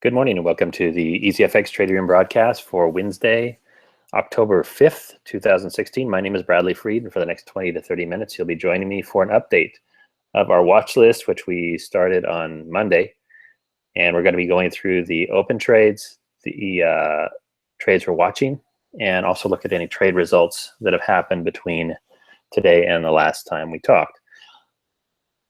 Good morning and welcome to the EZFX Trading Room broadcast for Wednesday, October 5th, 2016. My name is Bradley Freed, and for the next 20 to 30 minutes, you'll be joining me for an update of our watch list, which we started on Monday. And we're going to be going through the open trades, the trades we're watching, and also look at any trade results that have happened between today and the last time we talked.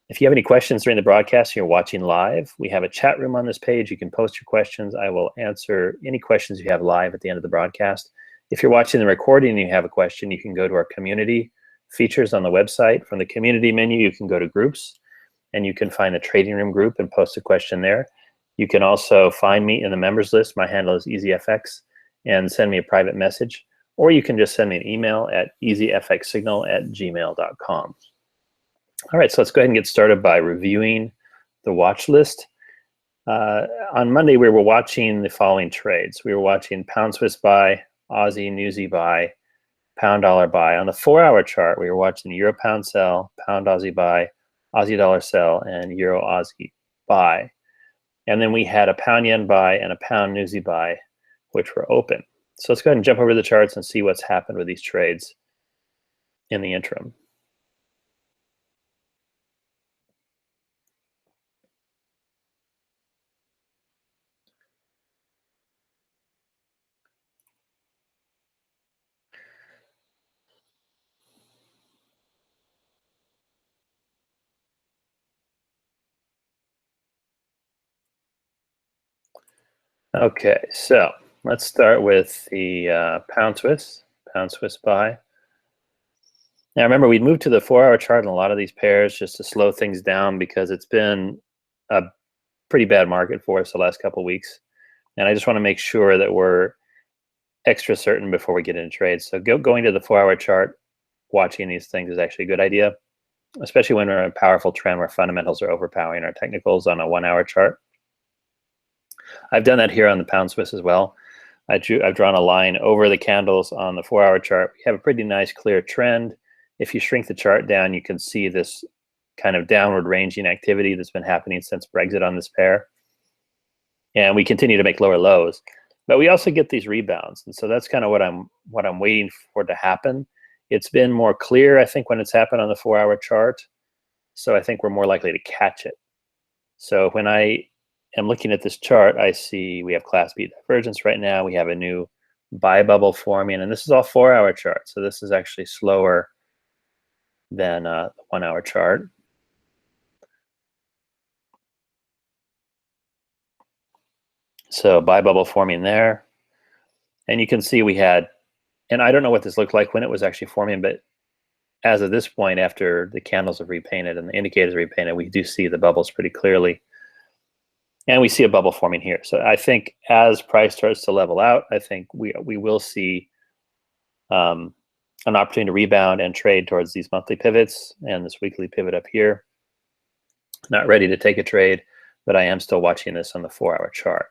If you have any questions during the broadcast and you're watching live, we have a chat room on this page. You can post your questions. I will answer any questions you have live at the end of the broadcast. If you're watching the recording and you have a question, you can go to our community features on the website. From the community menu, you can go to groups, and you can find the trading room group and post a question there. You can also find me in the members list. My handle is EZFX, and send me a private message. Or you can just send me an email at ezfxsignal@gmail.com. All right, so let's go ahead and get started by reviewing the watch list. On Monday, we were watching the following trades. We were watching pound Swiss buy, Aussie Newsy buy, pound dollar buy. On the 4-hour chart, we were watching euro pound sell, pound Aussie buy, Aussie dollar sell, and euro Aussie buy. And then we had a pound yen buy and a pound Newsy buy, which were open. So let's go ahead and jump over the charts and see what's happened with these trades in the interim. Okay, so let's start with the pound Swiss buy. Now remember, we'd moved to the 4-hour chart in a lot of these pairs just to slow things down because it's been a pretty bad market for us the last couple of weeks. And I just want to make sure that we're extra certain before we get into trades. So going to the 4-hour chart, watching these things is actually a good idea, especially when we're in a powerful trend where fundamentals are overpowering our technicals on a 1-hour chart. I've done that here on the pound Swiss as well. I've drawn a line over the candles on the 4-hour chart. We have a pretty nice clear trend. If you shrink the chart down, you can see this kind of downward ranging activity that's been happening since Brexit on this pair. And we continue to make lower lows. But we also get these rebounds. And so that's kind of what I'm waiting for to happen. It's been more clear, I think, when it's happened on the 4-hour chart. So I think we're more likely to catch it. So when I am looking at this chart, I see we have Class B divergence right now. We have a new buy bubble forming, and this is all 4-hour chart. So this is actually slower than the 1-hour chart. So buy bubble forming there. And you can see we had, and I don't know what this looked like when it was actually forming, but as of this point, after the candles have repainted and the indicators are repainted, we do see the bubbles pretty clearly. And we see a bubble forming here. So I think as price starts to level out, I think we will see an opportunity to rebound and trade towards these monthly pivots and this weekly pivot up here. Not ready to take a trade, but I am still watching this on the 4-hour chart.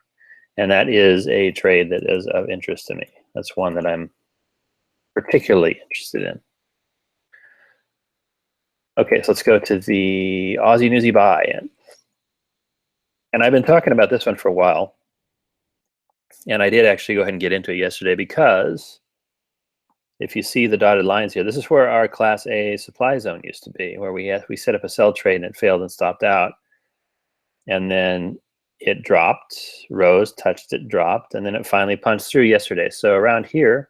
And that is a trade that is of interest to me. That's one that I'm particularly interested in. Okay, so let's go to the Aussie Newsy buy. And I've been talking about this one for a while. And I did actually go ahead and get into it yesterday because if you see the dotted lines here, this is where our Class A supply zone used to be, where we set up a sell trade and it failed and stopped out. And then it dropped, rose, touched it, dropped, and then it finally punched through yesterday. So around here,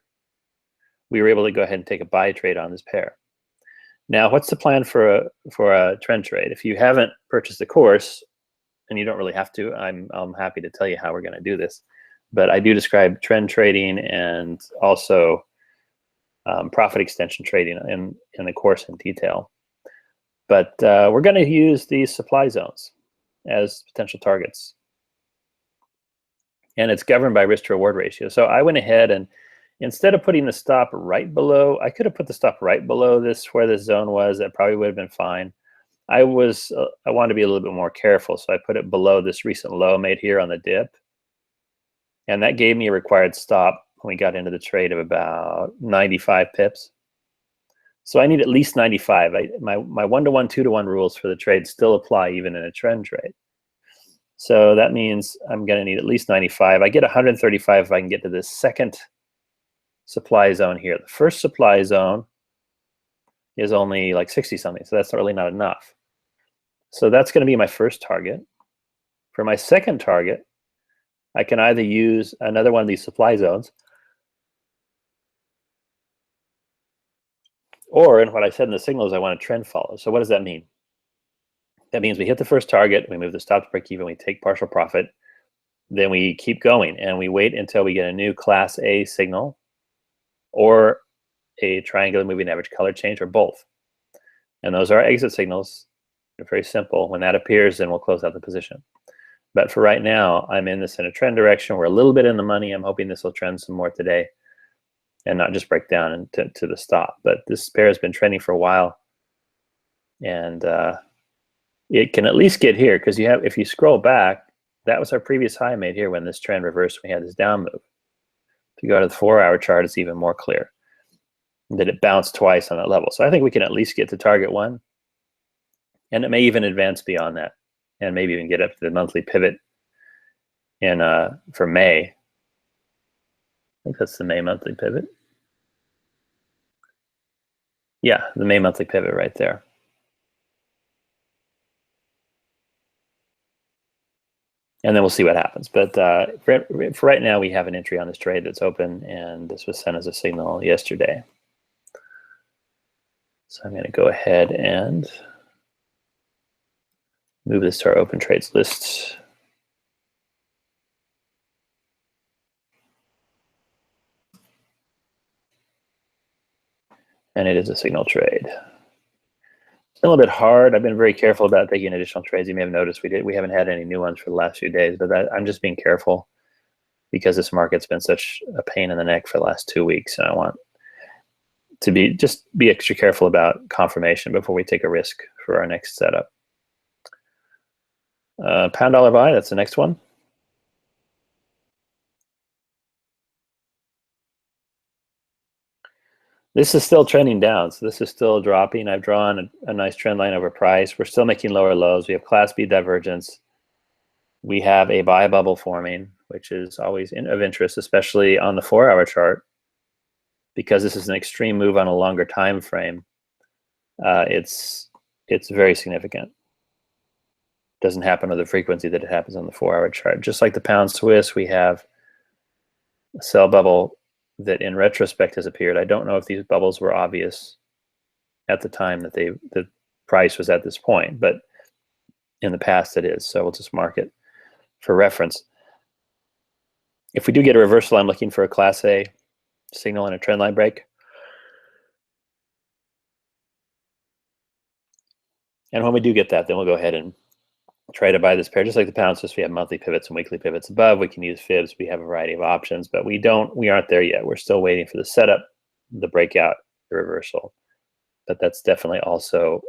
we were able to go ahead and take a buy trade on this pair. Now, what's the plan for a trend trade? If you haven't purchased the course, and you don't really have to, I'm happy to tell you how we're going to do this. But I do describe trend trading and also profit extension trading in the course in detail. But we're going to use these supply zones as potential targets. And it's governed by risk to reward ratio. So I went ahead and instead of putting the stop right below, I could have put the stop right below this where this zone was. That probably would have been fine. I wanted to be a little bit more careful, so I put it below this recent low made here on the dip. And that gave me a required stop when we got into the trade of about 95 pips. So I need at least 95. My 1-to-1, 2-to-1 rules for the trade still apply even in a trend trade. So that means I'm going to need at least 95. I get 135 if I can get to this second supply zone here. The first supply zone is only like 60 something, so that's really not enough. So that's going to be my first target. For my second target, I can either use another one of these supply zones, or in what I said in the signals, I want a trend follow. So what does that mean? That means we hit the first target, we move the stop to break even, we take partial profit, then we keep going and we wait until we get a new class A signal or a triangular moving average color change, or both. And those are exit signals. They're very simple. When that appears, then we'll close out the position. But for right now, I'm in this in a trend direction. We're a little bit in the money. I'm hoping this will trend some more today and not just break down to the stop. But this pair has been trending for a while, and it can at least get here, because if you scroll back, that was our previous high made here when this trend reversed. We had this down move. If you go to the 4-hour chart, it's even more clear that it bounced twice on that level. So I think we can at least get to target 1, and it may even advance beyond that, and maybe even get up to the monthly pivot in for May. I think that's the May monthly pivot. Yeah, the May monthly pivot right there. And then we'll see what happens. But for right now, we have an entry on this trade that's open, and this was sent as a signal yesterday. So I'm going to go ahead and move this to our open trades list. And it is a signal trade. It's a little bit hard. I've been very careful about taking additional trades. You may have noticed we haven't had any new ones for the last few days, but I'm just being careful because this market's been such a pain in the neck for the last 2 weeks, and I want to be extra careful about confirmation before we take a risk for our next setup. Pound dollar buy, that's the next one. This is still trending down, so this is still dropping. I've drawn a nice trend line over price. We're still making lower lows. We have Class B divergence. We have a buy bubble forming, which is always of interest, especially on the 4-hour chart, because this is an extreme move on a longer time frame. It's very significant. It doesn't happen with the frequency that it happens on the 4-hour chart. Just like the pound Swiss, we have a sell bubble that in retrospect has appeared. I don't know if these bubbles were obvious at the time that the price was at this point, but in the past it is. So we'll just mark it for reference. If we do get a reversal, I'm looking for a Class A signal and a trend line break. And when we do get that, then we'll go ahead and try to buy this pair. Just like the pound Swiss, we have monthly pivots and weekly pivots above. We can use fibs. We have a variety of options, but we aren't there yet. We're still waiting for the setup, the breakout, the reversal. But that's definitely also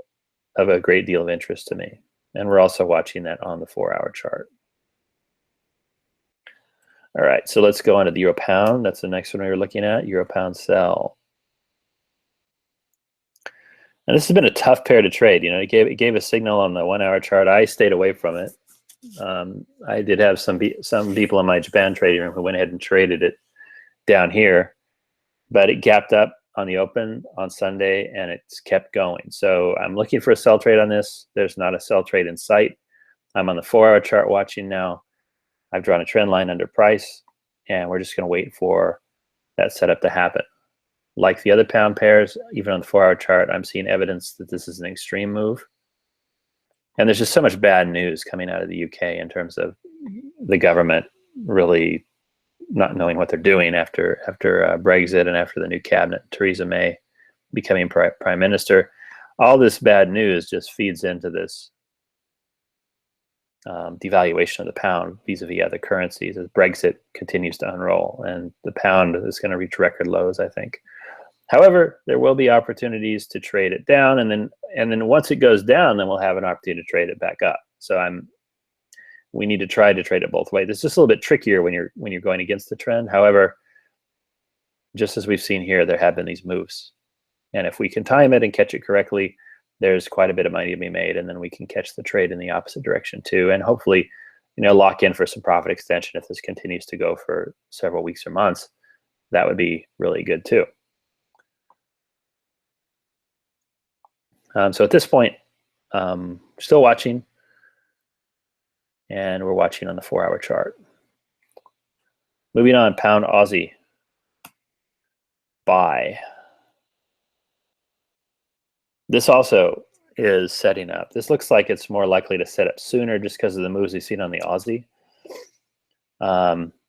of a great deal of interest to me. And we're also watching that on the 4-hour chart. All right, so let's go on to the euro pound. That's the next one we were looking at, euro pound sell. And this has been a tough pair to trade. You know, it gave a signal on the 1-hour chart. I stayed away from it. I did have some people in my Japan trading room who went ahead and traded it down here, but it gapped up on the open on Sunday and it's kept going. So I'm looking for a sell trade on this. There's not a sell trade in sight. I'm on the 4-hour chart watching now. I've drawn a trend line under price, and we're just going to wait for that setup to happen. Like the other pound pairs, even on the 4-hour chart, I'm seeing evidence that this is an extreme move. And there's just so much bad news coming out of the UK in terms of the government really not knowing what they're doing after Brexit and after the new cabinet, Theresa May becoming prime minister. All this bad news just feeds into this devaluation of the pound vis-a-vis other currencies as Brexit continues to unroll, and the pound is going to reach record lows, I think. However, there will be opportunities to trade it down, and then once it goes down, then we'll have an opportunity to trade it back up. So we need to try to trade it both ways. It's just a little bit trickier when you're going against the trend. However, just as we've seen here, there have been these moves, and if we can time it and catch it correctly, there's quite a bit of money to be made, and then we can catch the trade in the opposite direction too, and hopefully lock in for some profit extension if this continues to go for several weeks or months. That would be really good too. So at this point, still watching, and we're watching on the 4-hour chart. Moving on, pound Aussie buy. This also is setting up. This looks like it's more likely to set up sooner just because of the moves we've seen on the Aussie.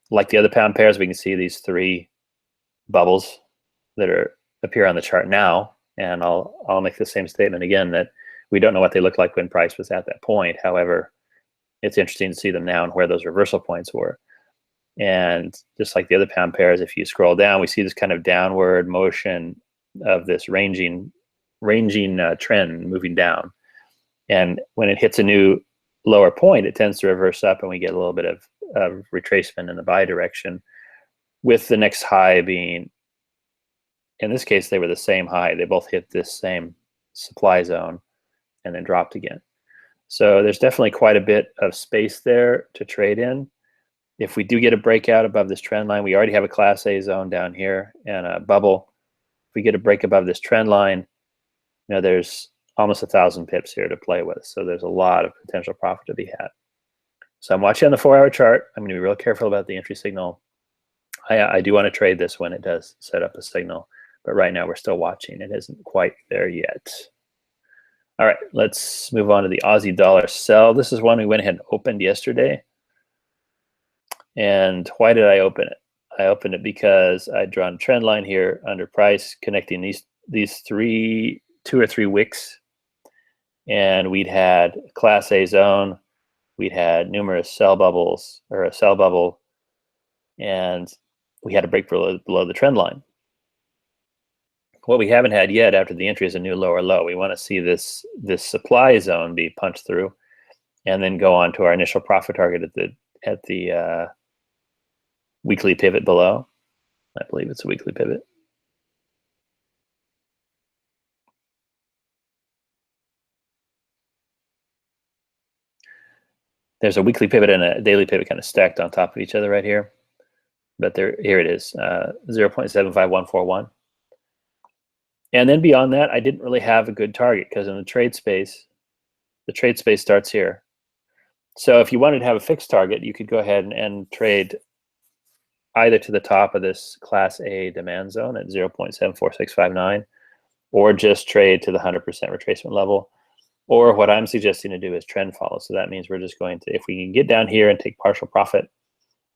Like the other pound pairs, we can see these 3 bubbles that appear on the chart now, and I'll make the same statement again, that we don't know what they look like when price was at that point. However, it's interesting to see them now and where those reversal points were. And just like the other pound pairs, if you scroll down, we see this kind of downward motion of this ranging trend moving down. And when it hits a new lower point, it tends to reverse up, and we get a little bit of retracement in the buy direction, with the next high being, in this case, they were the same high. They both hit this same supply zone and then dropped again. So there's definitely quite a bit of space there to trade in. If we do get a breakout above this trend line, we already have a Class A zone down here and a bubble. If we get a break above this trend line, there's almost 1,000 pips here to play with. So there's a lot of potential profit to be had. So I'm watching on the 4-hour chart. I'm going to be real careful about the entry signal. I do want to trade this when it does set up a signal, but right now we're still watching. It isn't quite there yet. All right, let's move on to the Aussie dollar sell. This is one we went ahead and opened yesterday. And why did I open it? I opened it because I'd drawn a trend line here under price, connecting these 2 or 3 wicks, and we'd had Class A zone, we'd had numerous sell bubbles, or a sell bubble, and we had a break below the trend line. What we haven't had yet after the entry is a new lower low. We want to see this supply zone be punched through, and then go on to our initial profit target at the weekly pivot below. I believe it's a weekly pivot. There's a weekly pivot and a daily pivot kind of stacked on top of each other right here. But here it is, 0.75141. And then beyond that, I didn't really have a good target, because in the trade space starts here. So if you wanted to have a fixed target, you could go ahead and trade either to the top of this Class A demand zone at 0.74659, or just trade to the 100% retracement level. Or what I'm suggesting to do is trend follow. So that means we're just going to, if we can get down here and take partial profit,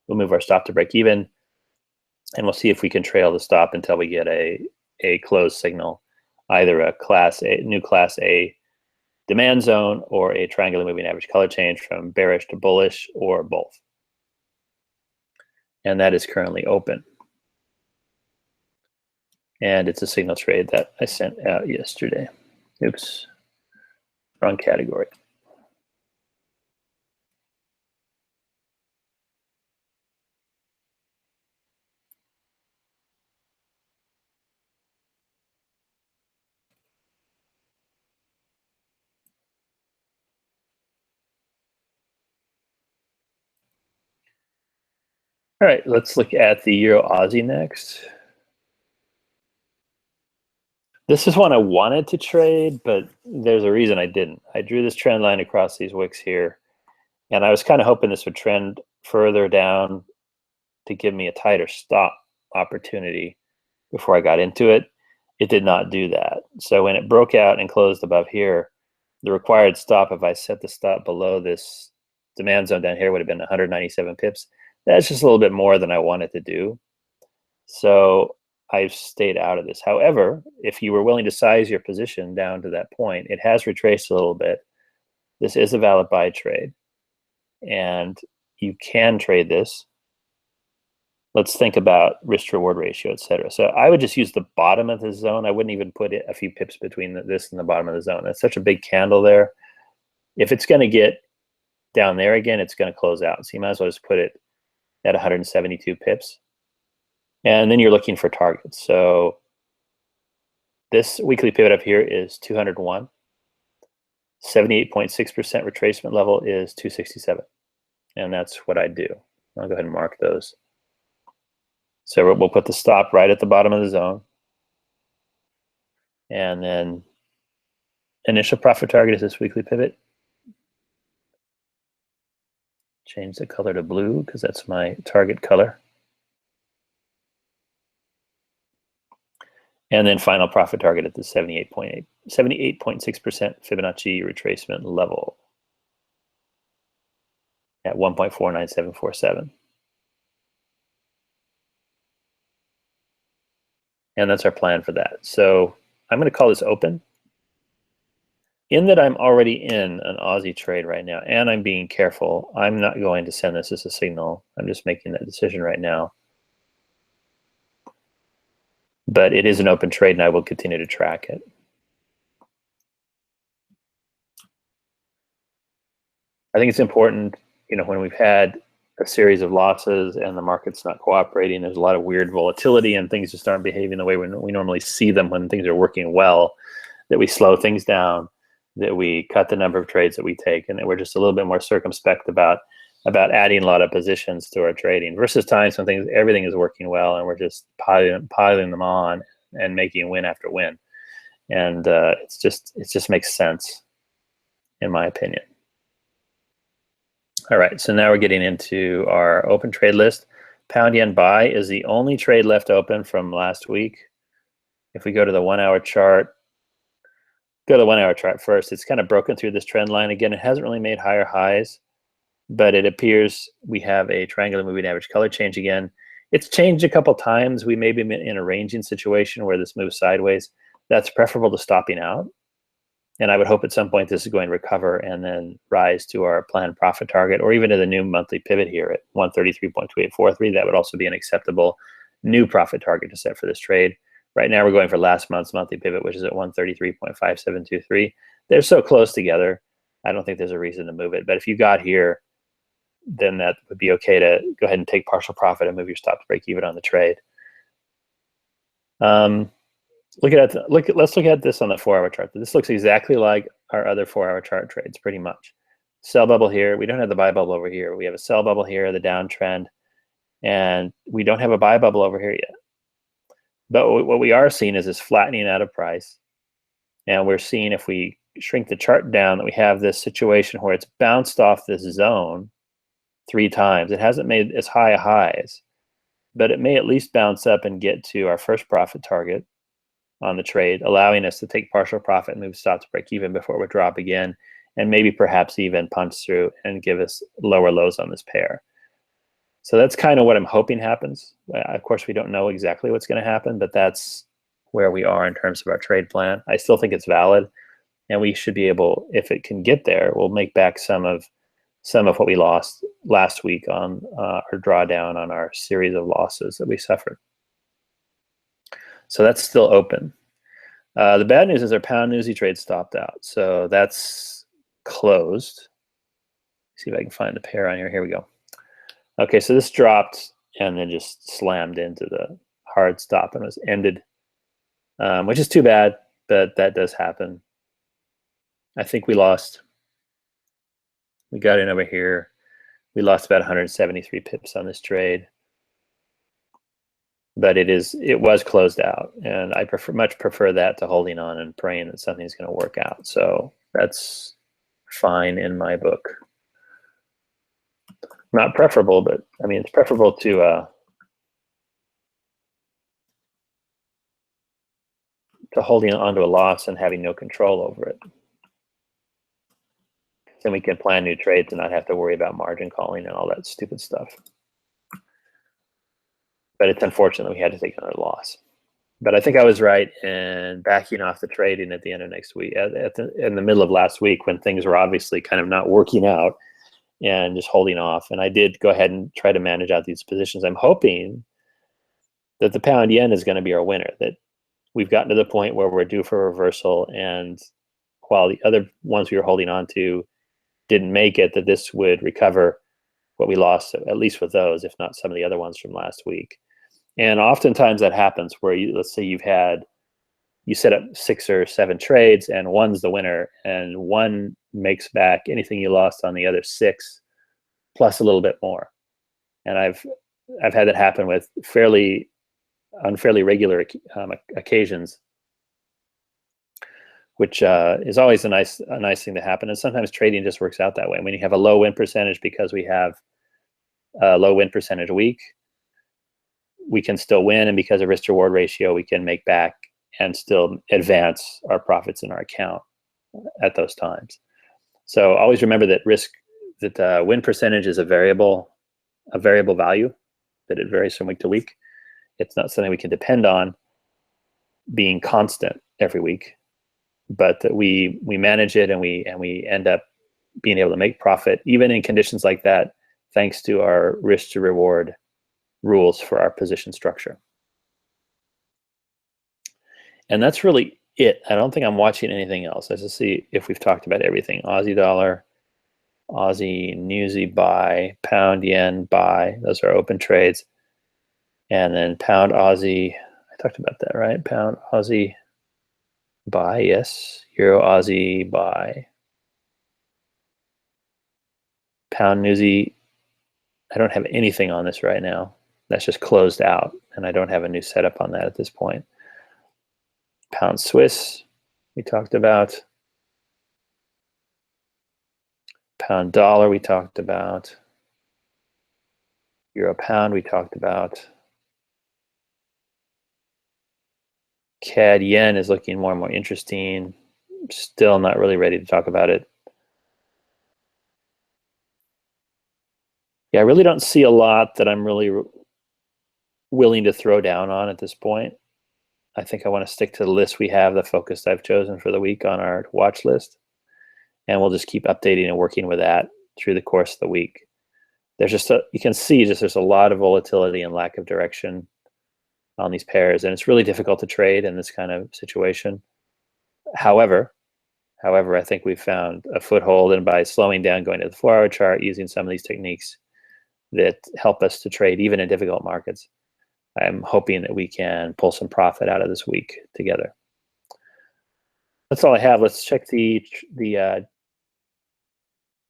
we'll move our stop to break even, and we'll see if we can trail the stop until we get a closed signal, either a new Class A demand zone, or a triangular moving average color change from bearish to bullish, or both. And that is currently open. And it's a signal trade that I sent out yesterday. Oops, wrong category. All right, let's look at the Euro Aussie next. This is one I wanted to trade, but there's a reason I didn't. I drew this trend line across these wicks here, and I was kind of hoping this would trend further down to give me a tighter stop opportunity before I got into it. It did not do that. So when it broke out and closed above here, the required stop, if I set the stop below this demand zone down here, would have been 197 pips. That's just a little bit more than I wanted to do. So I've stayed out of this. However, if you were willing to size your position down to that point, it has retraced a little bit. This is a valid buy trade, and you can trade this. Let's think about risk reward ratio, etc. So I would just use the bottom of the zone. I wouldn't even put a few pips between this and the bottom of the zone. That's such a big candle there. If it's going to get down there again, it's going to close out. So you might as well just put it at 172 pips. And then you're looking for targets. So this weekly pivot up here is 201. 78.6% retracement level is 267. And that's what I do. I'll go ahead and mark those. So we'll put the stop right at the bottom of the zone. And then initial profit target is this weekly pivot. Change the color to blue because that's my target color. And then final profit target at the 78.6% Fibonacci retracement level at 1.49747. And that's our plan for that. So I'm going to call this open. In that I'm already in an Aussie trade right now, and I'm being careful, I'm not going to send this as a signal. I'm just making that decision right now. But it is an open trade, and I will continue to track it. I think it's important, when we've had a series of losses and the market's not cooperating, there's a lot of weird volatility and things just aren't behaving the way we normally see them when things are working well, that we slow things down, that we cut the number of trades that we take, and that we're just a little bit more circumspect about adding a lot of positions to our trading versus times when everything is working well and we're just piling them on and making win after win. And it just makes sense, in my opinion. All right, so now we're getting into our open trade list. Pound yen buy is the only trade left open from last week. If we go to the 1 hour chart, go to the 1 hour chart first. It's kind of broken through this trend line again. It hasn't really made higher highs, but it appears we have a triangular moving average color change again. It's changed a couple times. We may be in a ranging situation where this moves sideways. That's preferable to stopping out. And I would hope at some point this is going to recover and then rise to our planned profit target, or even to the new monthly pivot here at 133.2843. That would also be an acceptable new profit target to set for this trade. Right now we're going for last month's monthly pivot, which is at 133.5723. They're so close together, I don't think there's a reason to move it. But if you got here, then that would be okay to go ahead and take partial profit and move your stop to break even on the trade. Let's look at this on the 4 hour chart. This looks exactly like our other 4 hour chart trades, pretty much. Sell bubble here. We don't have the buy bubble over here. We have a sell bubble here, the downtrend, and we don't have a buy bubble over here yet. But what we are seeing is this flattening out of price. And we're seeing, if we shrink the chart down, that we have this situation where it's bounced off this zone 3 times. It hasn't made as high highs, but it may at least bounce up and get to our first profit target on the trade, allowing us to take partial profit and move stop to break even before it would drop again, and maybe perhaps even punch through and give us lower lows on this pair. So that's kind of what I'm hoping happens. Of course, we don't know exactly what's going to happen, but that's where we are in terms of our trade plan. I still think it's valid, and we should be able, if it can get there, we'll make back some of what we lost last week on our drawdown on our series of losses that we suffered. So that's still open. The bad news is our pound newsy trade stopped out, so that's closed. See if I can find the pair on here. Here we go. Okay, so this dropped and then just slammed into the hard stop and was ended, which is too bad, but that does happen. I think we lost. We got in over here. We lost about 173 pips on this trade, but it was closed out, and I much prefer that to holding on and praying that something's going to work out. So that's fine in my book. Not preferable, but I mean, it's preferable to holding on to a loss and having no control over it. Then we can plan new trades and not have to worry about margin calling and all that stupid stuff. But it's unfortunate that we had to take another loss. But I think I was right in backing off the trading at the end of next week, in the middle of last week, when things were obviously kind of not working out, and just holding off. And I did go ahead and try to manage out these positions. I'm hoping that the pound yen is going to be our winner, that we've gotten to the point where we're due for a reversal, and while the other ones we were holding on to didn't make it, that this would recover what we lost, at least with those, if not some of the other ones from last week. And oftentimes that happens where let's say you set up 6 or 7 trades and one's the winner, and one makes back anything you lost on the other 6 plus a little bit more. And I've had that happen with fairly regular occasions, which is always a nice thing to happen. And sometimes trading just works out that way. When you have a low win percentage because we have a low win percentage week, we can still win, and because of risk to reward ratio, we can make back and still advance our profits in our account at those times. So always remember that win percentage is a variable value, that it varies from week to week. It's not something we can depend on being constant every week, but that we manage it, and we end up being able to make profit even in conditions like that, thanks to our risk to reward rules for our position structure. And that's really it. I don't think I'm watching anything else. Let's just see if we've talked about everything. Aussie dollar, Aussie newsy buy, pound yen buy. Those are open trades. And then pound Aussie, I talked about that, right? Pound Aussie buy, yes. Euro Aussie buy. Pound newsy, I don't have anything on this right now. That's just closed out, and I don't have a new setup on that at this point. Pound Swiss, we talked about. Pound dollar, we talked about. Euro pound, we talked about. CAD yen is looking more and more interesting. Still not really ready to talk about it. Yeah, I really don't see a lot that I'm really willing to throw down on at this point. I think I want to stick to the list we have, the focus I've chosen for the week on our watch list. And we'll just keep updating and working with that through the course of the week. There's just you can see there's a lot of volatility and lack of direction on these pairs, and it's really difficult to trade in this kind of situation. However, I think we've found a foothold, and by slowing down, going to the 4-hour chart, using some of these techniques that help us to trade even in difficult markets, I'm hoping that we can pull some profit out of this week together. That's all I have. Let's check the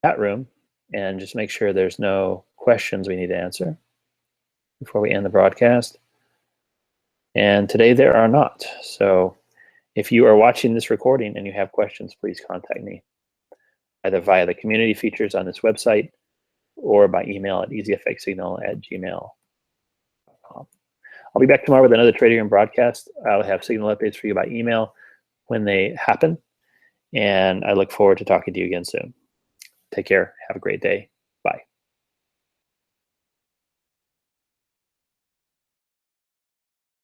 chat room and just make sure there's no questions we need to answer before we end the broadcast. And today there are not. So if you are watching this recording and you have questions, please contact me either via the community features on this website or by email at ezfxignal@gmail.com. I'll be back tomorrow with another Trading Room broadcast. I'll have signal updates for you by email when they happen, and I look forward to talking to you again soon. Take care. Have a great day.